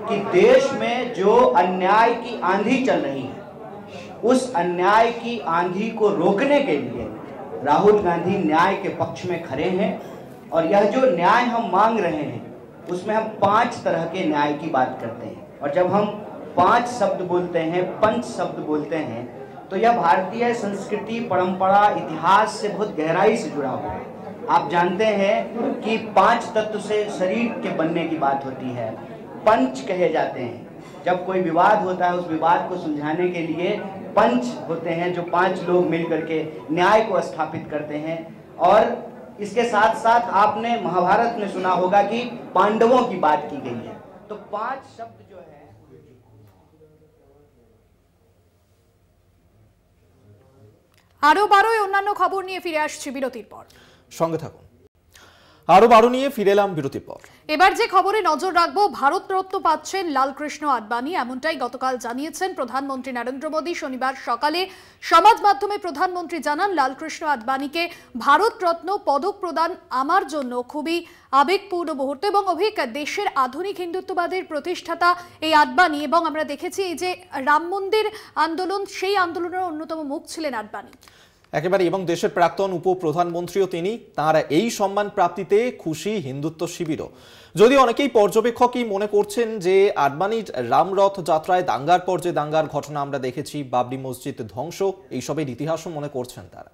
कि देश में जो अन्याय की आंधी चल रही है, उस अन्याय की आंधी को रोकने के लिए राहुल गांधी न्याय के पक्ष में खड़े हैं। और यह जो न्याय हम मांग रहे हैं उसमें हम 5 तरह के न्याय की बात करते हैं। और जब हम 5 शब्द बोलते हैं, पंच शब्द बोलते हैं, तो यह भारतीय संस्कृति, परंपरा, इतिहास से बहुत गहराई से जुड़ा हुआ है। आप जानते हैं कि 5 तत्व से शरीर के बनने की बात होती है, पंच कहे जाते हैं। जब कोई विवाद होता है, उस विवाद को सुलझाने के लिए पंच होते हैं, जो 5 लोग मिलकर के न्याय को स्थापित करते हैं। और इसके साथ साथ आपने महाभारत में सुना होगा कि पांडवों की बात की गई है। तो 5 शब्द जो है,
আরো 12 অন্যান্য খবর নিয়ে ফিরে আসছি বিরতির পর।
সঙ্গে থাকুন। আরো বারো নিয়ে ফিরে এলাম বিরতির পর।
এবার যে খবরে নজর রাখবো, ভারতরত্ন পাচ্ছেন লালকৃষ্ণ আদবানি, এমনটাই গতকাল জানিয়েছেন প্রধানমন্ত্রী নরেন্দ্র মোদী। শনিবার সকালে সমাজ মাধ্যমে প্রধানমন্ত্রী জানান, লালকৃষ্ণ আদবানিকে ভারতরত্ন পদক প্রদান আমার জন্য খুবই আবেগপূর্ণ মুহূর্ত এবং অভিক দেশের আধুনিক হিন্দুত্ববাদের প্রতিষ্ঠাতা এই আদবানি। এবং আমরা দেখেছি এই যে রাম মন্দির আন্দোলন, সেই আন্দোলনের অন্যতম মুখ ছিলেন আদবানি
একেবারে, এবং দেশের প্রাক্তন উপপ্রধানমন্ত্রীও তিনি। তাঁর এই সম্মান প্রাপ্তিতে খুশি হিন্দুত্ব শিবিরও। যদি অনেকেই পর্যবেক্ষকই মনে করছেন যে আদবানির রামরথ যাত্রায় দাঙ্গার পর যে দাঙ্গার ঘটনা আমরা দেখেছি, বাবরি মসজিদ ধ্বংস, এইসবের ইতিহাসও মনে করছেন তারা।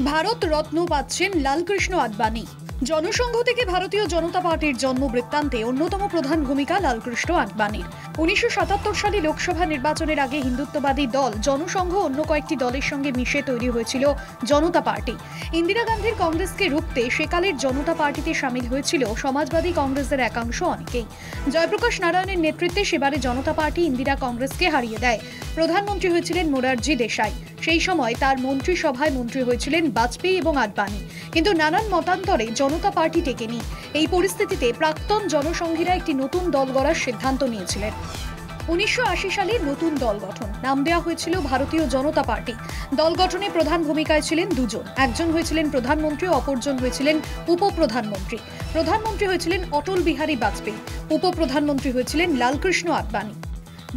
ভারত রত্ন পাচ্ছেন লালকৃষ্ণ আদবানি। জনসংঘ থেকে ভারতীয় জনতা পার্টির জন্ম বৃত্তান্তে অন্যতম প্রধান ভূমিকা লালকৃষ্ণ আদবানির। 1977 সালে লোকসভা নির্বাচনের আগে হিন্দুত্ববাদী দল জনসংঘ অন্য কয়েকটি দলের সঙ্গে মিশে তৈরি হয়েছিল জনতা পার্টি। ইন্দিরা গান্ধীর কংগ্রেসকে রুখতে সেকালের জনতা পার্টিতে সামিল হয়েছিল সমাজবাদী কংগ্রেসের একাংশ অনেকেই। জয়প্রকাশ নারায়ণের নেতৃত্বে সেবারে জনতা পার্টি ইন্দিরা কংগ্রেসকে হারিয়ে দেয়। প্রধানমন্ত্রী হয়েছিলেন মোরারজি দেশাই। সেই সময় তার মন্ত্রিসভায় মন্ত্রী হয়েছিলেন বাজপেয়ী এবং আদবানি, কিন্তু নানান মতান্তরে জনতা পার্টি টেকেনি। এই পরিস্থিতিতে প্রাক্তন জনসংঘীরা একটি নতুন দল গড়ার সিদ্ধান্ত নিয়েছিলেন। 1980 সালে নতুন দল গঠন, নাম দেওয়া হয়েছিল ভারতীয় জনতা পার্টি। দল গঠনে প্রধান ভূমিকায় ছিলেন দুজন, একজন হয়েছিলেন প্রধানমন্ত্রী, অপরজন হয়েছিলেন উপপ্রধানমন্ত্রী। প্রধানমন্ত্রী হয়েছিলেন অটল বিহারী বাজপেয়ী, উপপ্রধানমন্ত্রী হয়েছিলেন লালকৃষ্ণ আদবানি।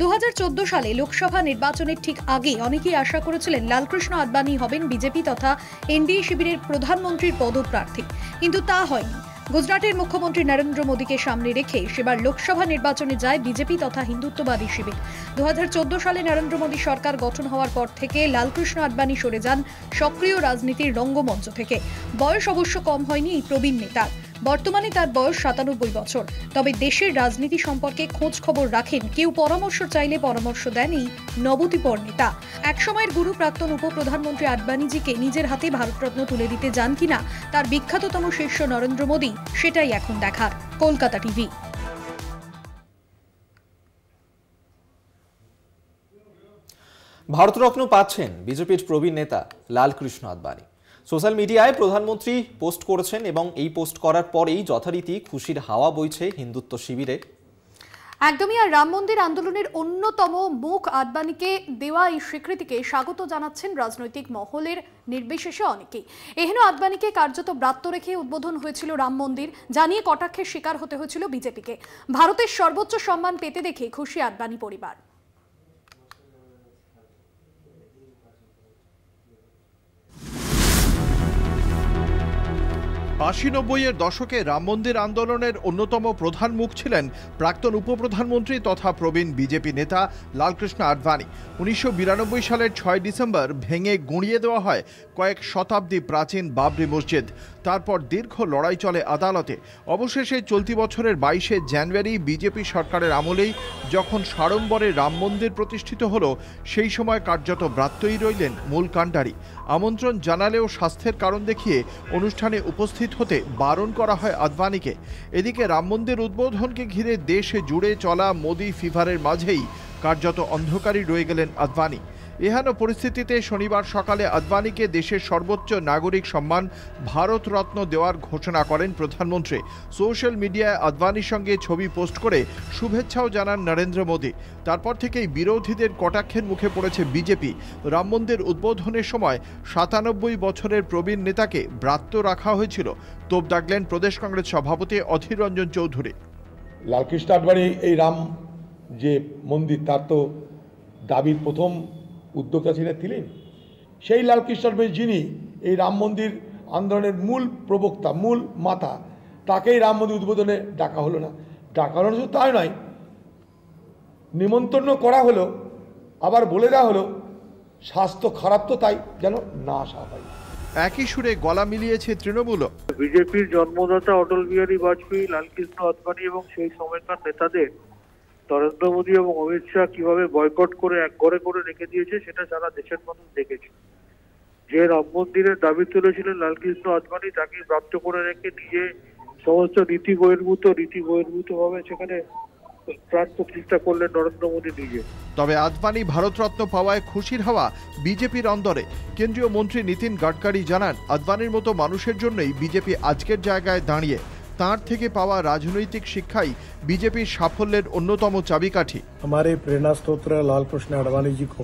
2014 সালে লোকসভা নির্বাচনের ঠিক আগে অনেকেই আশা করেছিলেন লালকৃষ্ণ আদবানি হবেন বিজেপি তথা এনডিএ শিবিরের প্রধানমন্ত্রীর পদপ্রার্থী, কিন্তু তা হয়নি। গুজরাটের মুখ্যমন্ত্রী নরেন্দ্র মোদীকে সামনে রেখে সেবার লোকসভা নির্বাচনে যায় বিজেপি তথা হিন্দুত্ববাদী শিবির। 2014 সালে নরেন্দ্র মোদী সরকার গঠন হওয়ার পর থেকে লালকৃষ্ণ আদবানি সরে যান সক্রিয় রাজনীতির রঙ্গমঞ্চ থেকে। বয়স অবশ্য কম হয়নি এই প্রবীণ নেতার। বর্তমানে তার বয়স 97 বছর। তবে দেশের রাজনীতি সম্পর্কে খোঁজ খবর রাখেন, কেউ পরামর্শ চাইলে পরামর্শ দেন এই নবতিপর নেতা। একসময়ের গুরু প্রাক্তন উপপ্রধানমন্ত্রী আদবানিজিকে নিজের হাতে ভারতরত্ন তুলে দিতে যান কিনা তার বিখ্যাততম শিষ্য নরেন্দ্র মোদী, সেটাই এখন দেখার। কলকাতা টিভি।
ভারতরত্ন পাচ্ছেন বিজেপির প্রবীণ নেতা লালকৃষ্ণ আদবানি। সোশ্যাল মিডিয়ায় প্রধানমন্ত্রী পোস্ট করেছেন এবং এই পোস্ট করার পরেই যথারীতি খুশির হাওয়া বইছে হিন্দুত্ব শিবিরে।
একদমই। আর রাম মন্দির আন্দোলনের অন্যতম মুখ আদবানিকে দেওয়া এই স্বীকৃতিকে স্বাগত জানাচ্ছেন রাজনৈতিক মহলের নির্বিশেষে অনেকেই। এহেন আদবানিকে কার্যত ব্রাত্য রেখে উদ্বোধন হয়েছিল রাম মন্দির, জানিয়ে কটাক্ষের শিকার হতে হয়েছিল বিজেপিকে। ভারতের সর্বোচ্চ সম্মান পেতে দেখে খুশি আদবানি পরিবার।
80-90-এর দশকে রাম মন্দির আন্দোলনের অন্যতম প্রধান মুখ ছিলেন প্রাক্তন উপপ্রধানমন্ত্রী তথা প্রবীণ বিজেপি নেতা লালকৃষ্ণ আদবানি। 1992 সালের 6 ডিসেম্বর ভেঙে গুঁড়িয়ে দেওয়া হয় কয়েক শতাব্দী প্রাচীন বাবরি মসজিদ। তারপর দীর্ঘ লড়াই চলে আদালতে। অবশেষে চলতি বছরের 22শে জানুয়ারি বিজেপি সরকারের আমলেই যখন সাড়ম্বরে রাম মন্দির প্রতিষ্ঠিত হলো, সেই সময় কার্যত ব্রাত্যই রইলেন মূল কাণ্ডারি। আমন্ত্রণ জানালেও স্বাস্থ্যের কারণ দেখিয়ে অনুষ্ঠানে উপস্থিত হতে বারণ করা হয় আদবানিকে। এদিকে রাম মন্দির উদ্বোধনকে ঘিরে দেশে জুড়ে চলা মোদি ফিভারের মাঝেই কার্যত অন্ধকারই রয়ে গেলেন আদবানি। এহেন পরিস্থিতিতে শনিবার সকালে আদবানিকে দেশের সর্বোচ্চ নাগরিক সম্মান ভারতরত্ন দেওয়ার ঘোষণা করেন প্রধানমন্ত্রী। সোশ্যাল মিডিয়ায় আদবানির সঙ্গে ছবি পোস্ট করে শুভেচ্ছাও জানান নরেন্দ্র মোদী। তারপর থেকেই বিরোধীদের কটাক্ষের মুখে পড়েছে বিজেপি। রাম মন্দির উদ্বোধনের সময় 97 বছরের প্রবীণ নেতাকে ব্রাত্য রাখা হয়েছিল। তোপ দাগলেন প্রদেশ কংগ্রেস সভাপতি অধীর রঞ্জন চৌধুরী।
লালকৃষ্ণ আদবানি এই রাম যে মন্দির, তার তো দাবির প্রথম উদ্যোক্তা ছিলেন। সেই লালকৃষ্ণ আদবানি যিনি এই রাম মন্দির আন্দোলনের মূল প্রবক্তা, মূল মাথা, তাকেই রাম মন্দির উদ্বোধনে ডাকা হলো না। ডাকা হলো শুধু তাই নয়, নিমন্ত্রণ করা হলো, আবার বলে দেওয়া হলো স্বাস্থ্য খারাপ, তো তাই যেন না আসা হয়।
একই সুরে গলা মিলিয়েছে তৃণমূলও।
বিজেপির জন্মদাতা অটল বিহারী বাজপেয়ী, লালকৃষ্ণ আদবানি এবং সেই সময়কার নেতাদের নরেন্দ্র মোদী এবং অমিত শাহ কিভাবে বয়কট করে একঘরে করে রেখে দিয়েছে, সেটা সারা দেশের মানুষ দেখেছে। যে রাম মন্দিরের দাবি তুলেছিলেন লালকৃষ্ণ আদবানি, তাকে প্রাপ্ত করে রেখে নিজে সমস্ত নীতি বহির্ভূত ভাবে সেখানে প্রাণ প্রতিষ্ঠা করলেন নরেন্দ্র মোদী নিজে।
তবে আদবানি ভারতরত্ন পাওয়ায় খুশির হওয়া বিজেপির অন্দরে। কেন্দ্রীয় মন্ত্রী নীতিন গাডকারি জানান, আদবানির মতো মানুষের জন্যই বিজেপি আজকের জায়গায় দাঁড়িয়ে। তাঁর থেকে পাওয়া রাজনৈতিক শিক্ষাই বিজেপির সাফল্যের অন্যতম চাবিকাঠি।
हमारे प्रेरणा स्रोत लालकृष्ण आडवाणी जी को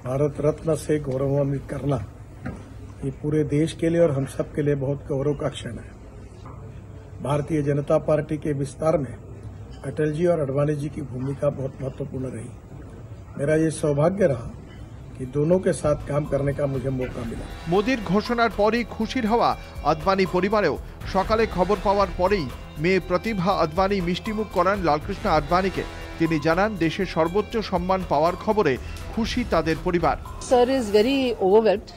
भारत रत्न से गौरवान्वित करना ये पूरे देश के लिए और हम सब के लिए बहुत गौरव का क्षण है। भारतीय जनता पार्टी के विस्तार में अटल जी और आडवाणी जी की भूमिका बहुत महत्वपूर्ण रही। मेरा ये सौभाग्य रहा कि दोनों के साथ काम करने का मुझे मौका मिला।
মোদির ঘোষণার পরই খুশির হওয়া আদবানি পরিবারেও। সকালে খবর পাওয়ার পরেই মেয়ে প্রতিভা আদবানি মিষ্টিমুখ করান লালকৃষ্ণ আদবানিকে। তিনি জানান, দেশের সর্বোচ্চ সম্মান পাওয়ার খবরে খুশি তাদের পরিবার।
Sir is very overwhelmed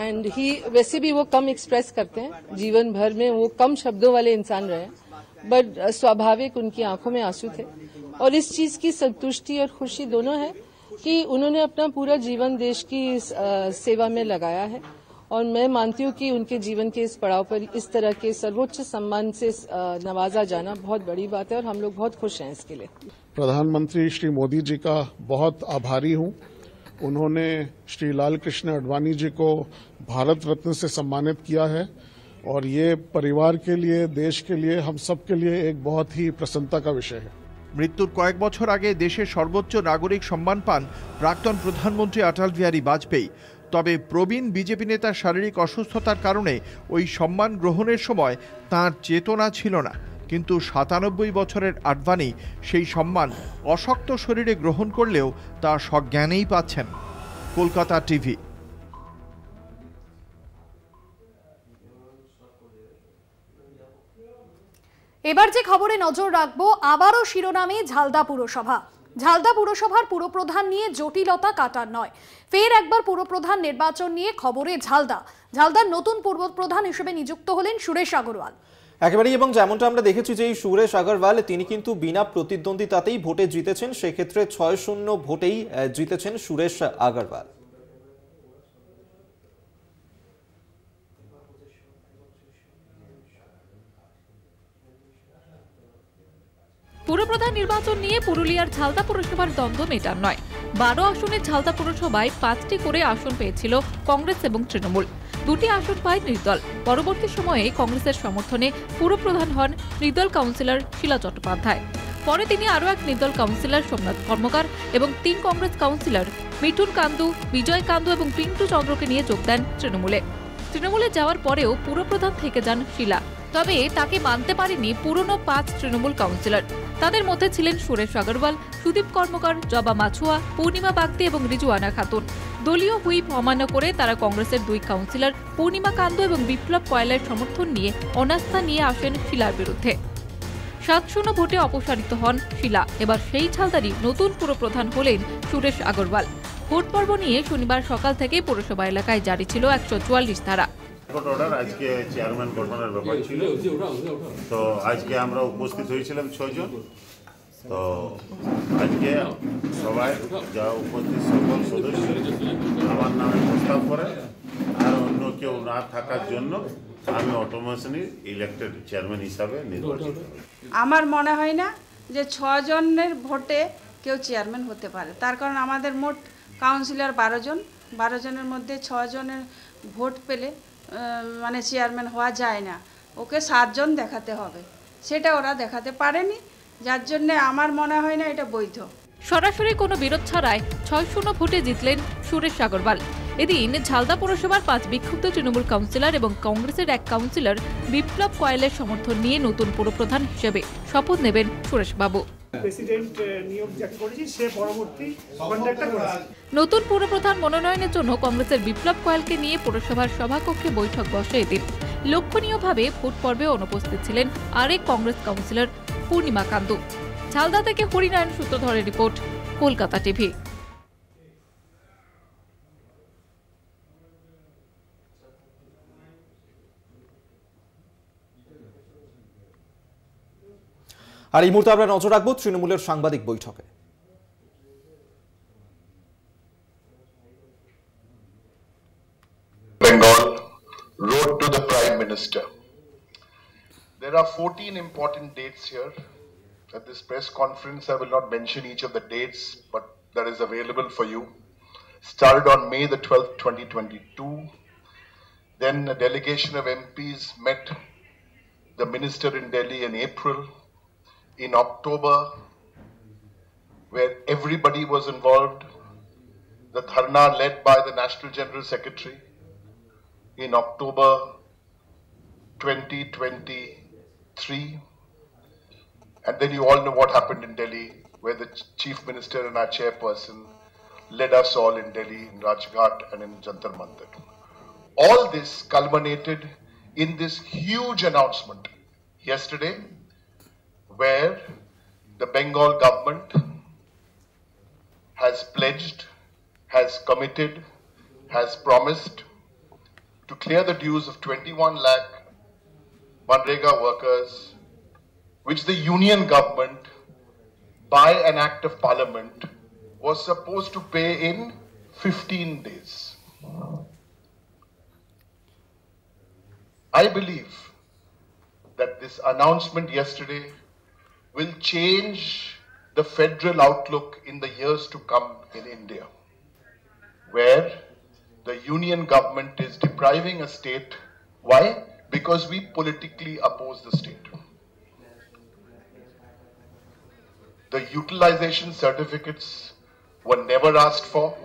and he वैसे भी वो कम एक्सप्रेस करते हैं, जीवन भर में वो कम शब्दों वाले इंसान रहे, बट स्वाभाविक उनकी आंखों में आंसू थे। और इस चीज की संतुष्टि और खुशी दोनों है कि उन्होंने अपना पूरा जीवन देश की सेवा में लगाया है। और मैं मानती हूँ कि उनके जीवन के इस पड़ाव पर इस तरह के सर्वोच्च सम्मान से नवाजा जाना बहुत बड़ी बात है और हम लोग बहुत खुश हैं इसके लिए।
प्रधानमंत्री श्री मोदी जी का बहुत आभारी हूँ। उन्होंने श्री लालकृष्ण आडवाणी जी को भारत रत्न से सम्मानित किया है और ये परिवार के लिए, देश के लिए, हम सब के लिए एक बहुत ही प्रसन्नता का विषय है।
মৃত্যুর কয়েক বছর আগে দেশের সর্বোচ্চ নাগরিক সম্মান পান প্রাক্তন প্রধানমন্ত্রী অটল বিহারী বাজপেয়ী। তবে প্রবীণ বিজেপি নেতার শারীরিক অসুস্থতার কারণে ওই সম্মান গ্রহণের সময় তাঁর চেতনা ছিল না। কিন্তু ৯৭ বছরের আডবাণী সেই সম্মান অশক্ত শরীরে গ্রহণ করলেও তা সজ্ঞানেই পাচ্ছেন। কলকাতা টিভি।
এবার যে খবরে নজর রাখবো, আবারও শিরোনামে ঝালদা পুরসভা। ঝালদা পুরসভার পুরপ্রধান নিয়ে জটিলতা কাটার নয়, ফের একবার পুরপ্রধান নির্বাচন নিয়ে খবরে ঝালদার নতুন পুরপ্রধান হিসেবে নিযুক্ত হলেন সুরেশ আগরওয়াল।
একেবারেই, এবং যেমনটা আমরা দেখেছি যে এই সুরেশ আগরওয়াল তিনি কিন্তু বিনা প্রতিদ্বন্দ্বিতাতেই ভোটে জিতেছেন। সেক্ষেত্রে ৬-০ ভোটেই জিতেছেন সুরেশ আগরওয়াল।
পুরপ্রধান নির্বাচন নিয়ে পুরুলিয়ার ঝালদা পুরসভার দ্বন্দ্ব মেটার নয়। ১২ আসনের ঝালদা পুরসভায় ৫টি করে আসন পেয়েছিল কংগ্রেস এবং তৃণমূল, ২টি আসন পায় নির্দল। পরবর্তী সময়ে কংগ্রেসের সমর্থনে পুরপ্রধান হন নির্দল কাউন্সিলর শীলা চট্টোপাধ্যায়। পরে তিনি আরও এক নির্দল কাউন্সিলর সোমনাথ কর্মকার এবং ৩ কংগ্রেস কাউন্সিলর মিঠুন কান্দু, বিজয় কান্দু এবং পিন্টু চন্দ্রকে নিয়ে যোগ দেন তৃণমূলে যাওয়ার পরেও পুরপ্রধান থেকে যান শীলা। তবে তাকে মানতে পারেনি পুরনো ৫ তৃণমূল কাউন্সিলর। তাদের মধ্যে ছিলেন সুরেশ আগরওয়াল, সুদীপ কর্মকার, জবা মাছুয়া, পূর্ণিমা বাগদি এবং রিজুয়ানা খাতুন। দলীয় হুইপ অমান্য করে তারা কংগ্রেসের ২ কাউন্সিলর পূর্ণিমা কান্দু এবং বিপ্লব কয়লার সমর্থন নিয়ে অনাস্থা নিয়ে আসেন শীলার বিরুদ্ধে। ৭-০ ভোটে অপসারিত হন শীলা। এবার সেই ঝালদারই নতুন পুরপ্রধান হলেন সুরেশ আগরওয়াল। ভোট পর্ব নিয়ে শনিবার সকাল থেকে পুরসভা এলাকায় জারি ছিল ১৪৪ ধারা।
অর্ডার আজকে চেয়ারম্যান গঠনের ব্যাপার ছিল, তো আজকে আমরা উপস্থিত হয়েছিলাম ৬ জন। তো আজকে সবাই যা উপস্থিত সকল সদস্য আমার নামে প্রস্তাব করে, আর অন্য কেউ না থাকার জন্য আমি অটোমেশনই ইলেক্টেড চেয়ারম্যান হিসাবে নির্বাচিত।
আমার মনে হয় না যে ৬ জনের ভোটে কেউ চেয়ারম্যান হতে পারে, তার কারণ আমাদের মোট কাউন্সিলর ১২ জন। ১২ জনের মধ্যে ৬ জনের ভোট পেলে মানে চেয়ারম্যান হওয়া যায় না, ওকে ৭ জন দেখাতে হবে, সেটা ওরা দেখাতে পারেনি, যার জন্য আমার মনে হয় না এটা বৈধ।
সরাসরি কোনো বিরোধ ছাড়াই ৬-০ ভোটে জিতলেন সুরেশ আগরওয়াল। এদিন ঝালদা পুরসভার ৫ বিক্ষুব্ধ তৃণমূল কাউন্সিলর এবং কংগ্রেসের ১ কাউন্সিলর বিপ্লব কয়লের সমর্থন নিয়ে নতুন পুরপ্রধান হিসেবে শপথ নেবেন সুরেশবাবু। নতুন পুরপ্রধান মনোনয়নের জন্য কংগ্রেসের বিপ্লব কয়লকে নিয়ে পুরসভার সভাকক্ষে বৈঠক বসে এদিন। লক্ষণীয়ভাবে ভোট পর্বে অনুপস্থিত ছিলেন আরেক কংগ্রেস কাউন্সিলর পূর্ণিমা কান্দু। ঝালদা থেকে হরিনারায়ণ সূত্রধরের রিপোর্ট, কলকাতা টিভি।
আর এই মুহূর্তে আমরা নজর রাখবো তৃণমূলের সাংবাদিক বৈঠকে।
Bengal wrote to the Prime Minister. There are 14 important dates here. At this press conference, I will not mention each of the dates, but that is available for you. Started on May the 12th, 2022. Then a delegation of MPs met the minister in Delhi in April. In October, where everybody was involved, the dharna led by the National General Secretary in October 2023. And then you all know what happened in Delhi, where the Chief Minister and our chairperson led us all in Delhi, in Rajghat and in Jantar Mandir. All this culminated in this huge announcement yesterday, where the Bengal government has pledged, has committed, has promised to clear the dues of 21 lakh Manrega workers, which the union government, by an act of parliament, was supposed to pay in 15 days. I believe that this announcement yesterday will change the federal outlook in the years to come in India, where the union government is depriving a state. Why? Because we politically oppose the state. The utilization certificates were never asked for.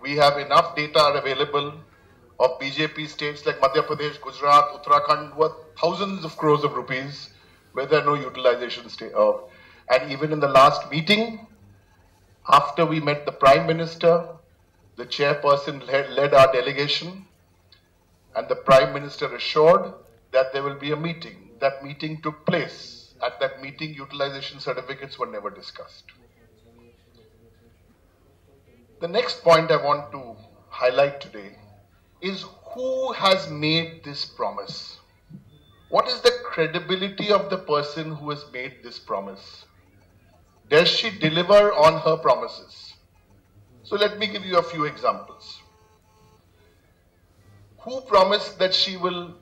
We have enough data available of BJP states like Madhya Pradesh, Gujarat, Uttarakhand, worth thousands of crores of rupees, where there are no utilization and even in the last meeting, after we met the Prime Minister, the chairperson led our delegation, and the Prime Minister assured that there will be a meeting. That meeting took place. At that meeting, utilization certificates were never discussed. The next point I want to highlight today is who has made this promise? What is the credibility of the person who has made this promise? Does she deliver on her promises? So let me give you a few examples. Who promised that she will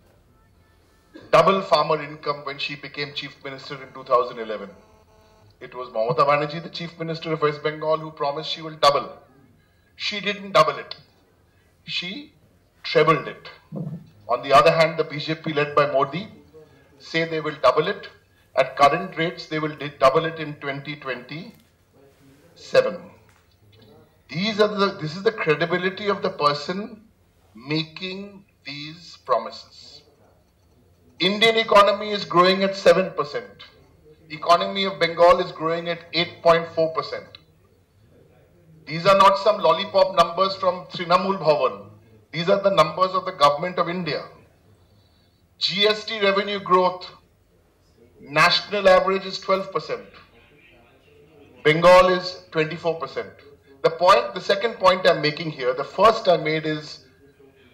double farmer income when she became Chief Minister in 2011? It was Mamata Banerjee, the Chief Minister of West Bengal, who promised she will double. She didn't double it. She trebled it. On the other hand, the BJP led by Modi say they will double it. At current rates, they will double it in 2027. This is the credibility of the person making these promises. Indian economy is growing at 7%. Economy of Bengal is growing at 8.4%. These are not some lollipop numbers from Trinamool Bhavan. These are the numbers of the government of India. GST revenue growth, national average is 12%. Bengal is 24%. The second point I'm making here, the first I made is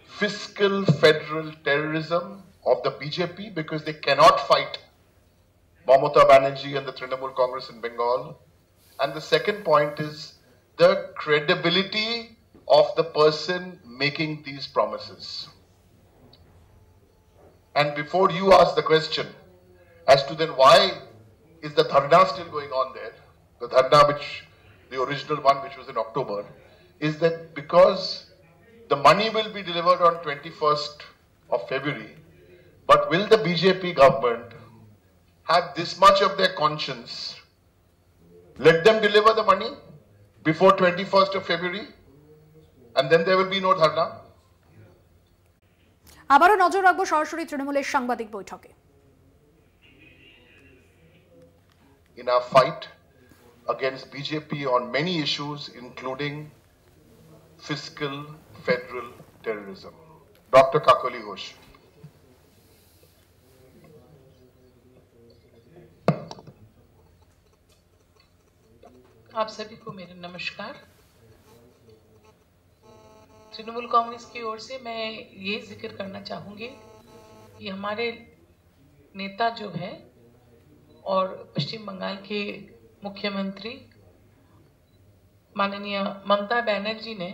fiscal federal terrorism of the BJP, because they cannot fight Mamata Banerjee and the Trinamool Congress in Bengal. And the second point is the credibility of the person making these promises. And before you ask the question as to then why is the dharna still going on there, the dharna the original one which was in October, is that because the money will be delivered on 21st of February, but will the BJP government have this much of their conscience? Let them deliver the money before 21st of February, and then there will be no dharna.
আবারও নজর রাখবো সরাসরি তৃণমূলের সাংবাদিক বৈঠকে।
In our fight against BJP on many issues, including fiscal federal terrorism. Dr. Kakali Ghosh.
आप सभी को मेरा नमस्कार। तृणमूल कांग्रेस की ओर से मैं ये जिक्र करना चाहूँगी कि हमारे नेता जो है और पश्चिम बंगाल के मुख्यमंत्री माननीय ममता बनर्जी ने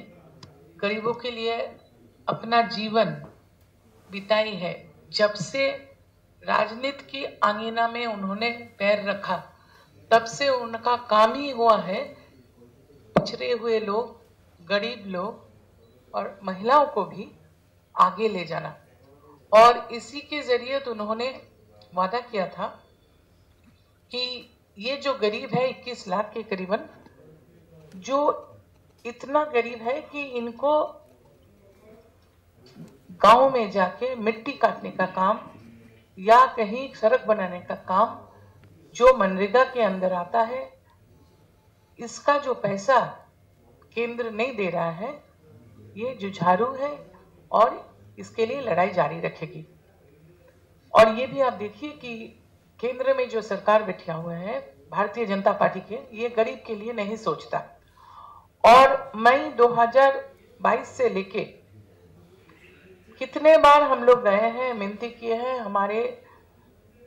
गरीबों के लिए अपना जीवन बिताई है। जब से राजनीति की आंगीना में उन्होंने पैर रखा तब से उनका काम ही हुआ है पिछड़े हुए लोग, गरीब लोग और महिलाओं को भी आगे ले जाना। और इसी के जरिए तो उन्होंने वादा किया था कि ये जो गरीब है 21 लाख के करीबन, जो इतना गरीब है कि इनको गांव में जाके मिट्टी काटने का काम या कहीं सड़क बनाने का काम जो मनरेगा के अंदर आता है, इसका जो पैसा केंद्र नहीं दे रहा है, ये जुझारू है और इसके लिए लड़ाई जारी रखेगी। और ये भी आप देखिए कि केंद्र में जो सरकार बैठा हुआ है भारतीय जनता पार्टी के, ये गरीब के लिए नहीं सोचता। और मई 2022 से लेके कितने बार हम लोग गए हैं, मिनती किए हैं, हमारे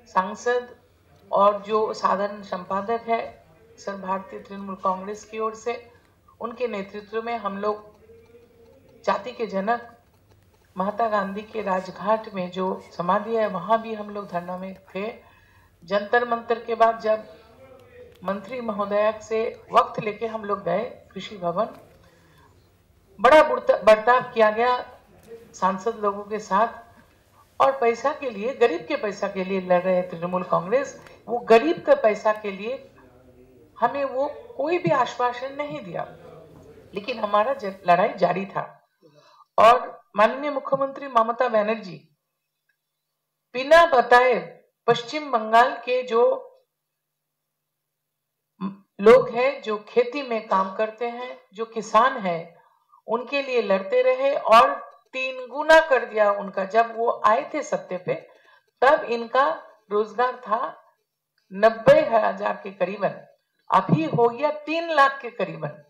सांसद और जो साधारण संपादक है सर भारतीय तृणमूल कांग्रेस की ओर से, उनके नेतृत्व में हम लोग जाति के जनक महात्मा गांधी के राजघाट में जो समाधि है वहां भी हम लोग धरना में थे। जंतर मंतर के बाद जब मंत्री महोदय से वक्त लेके हम लोग गए कृषि भवन, बड़ा बर्ताव किया गया सांसद लोगों के साथ और पैसा के लिए, गरीब के पैसा के लिए लड़ रहे तृणमूल कांग्रेस। वो गरीब के पैसा के लिए हमें वो कोई भी आश्वासन नहीं दिया, लेकिन हमारा लड़ाई जारी था। और माननीय मुख्यमंत्री ममता बनर्जी बिना बताए पश्चिम बंगाल के जो लोग हैं, जो खेती में काम करते हैं, जो किसान हैं, उनके लिए लड़ते रहे और 3 गुना कर दिया उनका। जब वो आए थे सत्ते पे तब इनका रोजगार था 90,000 के करीबन, अभी हो गया 3 लाख के करीबन।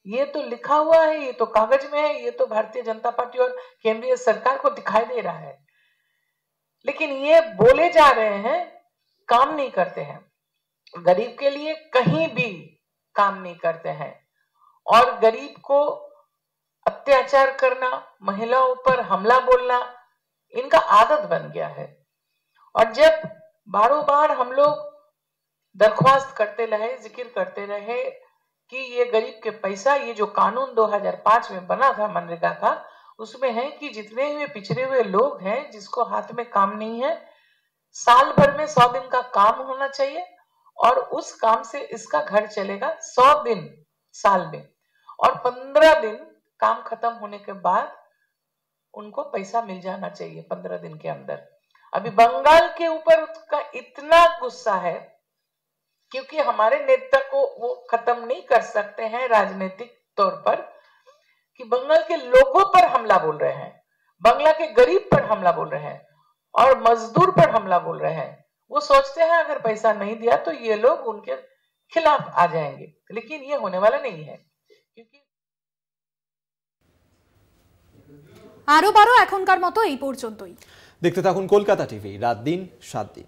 ये तो लिखा हुआ है, ये तो कागज में है, ये तो भारतीय जनता पार्टी और केंद्रीय सरकार को दिखाई दे रहा है, लेकिन ये बोले जा रहे हैं, काम नहीं करते हैं। गरीब के लिए कहीं भी काम नहीं करते हैं और गरीब को अत्याचार करना, महिलाओं पर हमला बोलना इनका आदत बन गया है। और जब बारों बार हम लोग दरख्वास्त करते रहे, जिक्र करते रहे कि ये गरीब के पैसा, ये जो कानून 2005 में बना था मनरेगा का, उसमें है कि जितने हुए पिछड़े हुए लोग हैं जिसको हाथ में काम नहीं है, साल भर में 100 दिन का काम होना चाहिए और उस काम से इसका घर चलेगा 100 दिन साल में, और 15 दिन काम खत्म होने के बाद उनको पैसा मिल जाना चाहिए 15 दिन के अंदर। अभी बंगाल के ऊपर उसका इतना गुस्सा है क्योंकि हमारे नेता को वो खत्म नहीं कर सकते हैं राजनीतिक तौर पर, कि बंगाल के लोगों पर हमला बोल रहे हैं, बंगला के गरीब पर हमला बोल रहे हैं और मजदूर पर हमला बोल रहे हैं। वो सोचते हैं अगर पैसा नहीं दिया तो ये लोग उनके खिलाफ आ जाएंगे, लेकिन ये होने वाला नहीं है।
আরো বারো এখনকার মতো এই পর্যন্তই।
দেখতে থাকুন কলকাতা টিভি, রাত দিন 7 দিন।